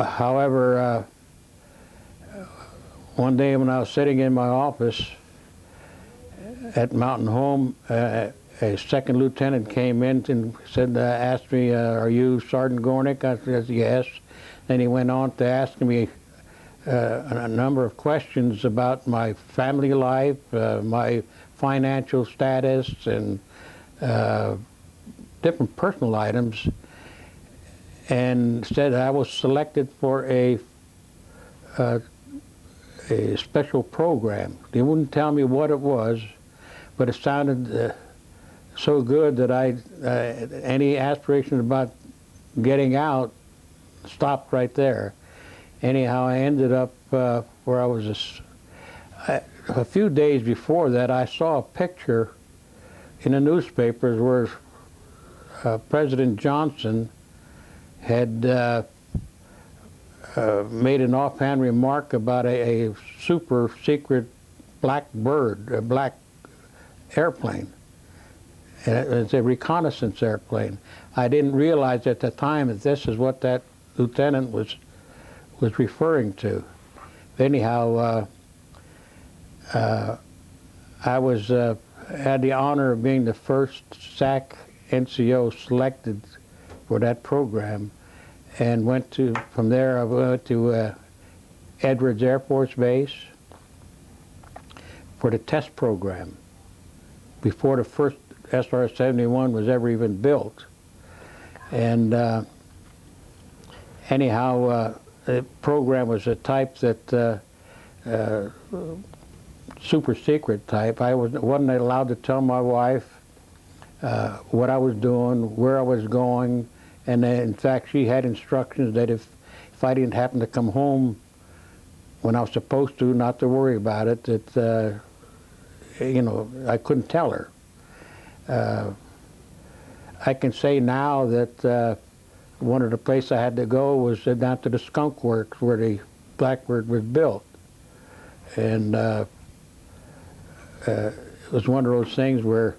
However, one day when I was sitting in my office at Mountain Home, a second lieutenant came in and said, asked me, "Are you Sergeant Gornik?" I said, "Yes." Then he went on to ask me a number of questions about my family life, my financial status, and different personal items, and said I was selected for a special program. They wouldn't tell me what it was, but it sounded so good that any aspiration about getting out stopped right there. Anyhow, I ended up where I was. A few days before that, I saw a picture in the newspapers where President Johnson had made an offhand remark about a super secret black bird, a black airplane. And it's a reconnaissance airplane. I didn't realize at the time that this is what that lieutenant was referring to. Anyhow, I was had the honor of being the first SAC NCO selected for that program, and from there I went to Edwards Air Force Base for the test program before the first SR-71 was ever even built. And anyhow, the program was a type that super secret type. I wasn't allowed to tell my wife what I was doing, where I was going, and in fact she had instructions that if I didn't happen to come home when I was supposed to, not to worry about it, that you know, I couldn't tell her. I can say now that one of the places I had to go was down to the Skunk Works where the Blackbird was built. And it was one of those things where...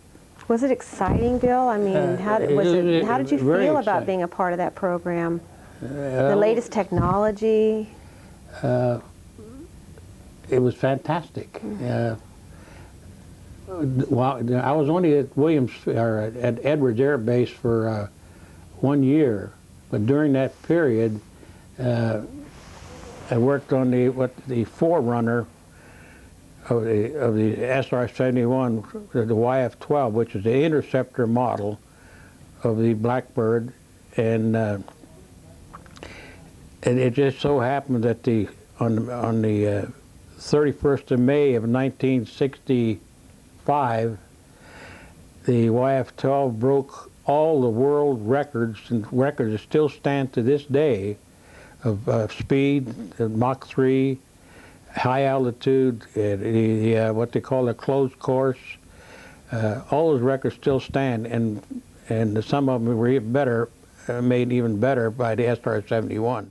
Was it exciting, Bill? I mean, how did you feel about being a part of that program? The latest technology? It was fantastic. Well, I was only at at Edwards Air Base for 1 year, but during that period, I worked on the forerunner of the SR-71, the YF-12, which is the interceptor model of the Blackbird, and it just so happened that on the 31st of May of 1965, the YF-12 broke all the world records, and records that still stand to this day, of speed, Mach 3, high altitude, what they call a closed course. All those records still stand, and some of them were even better, made even better by the SR-71.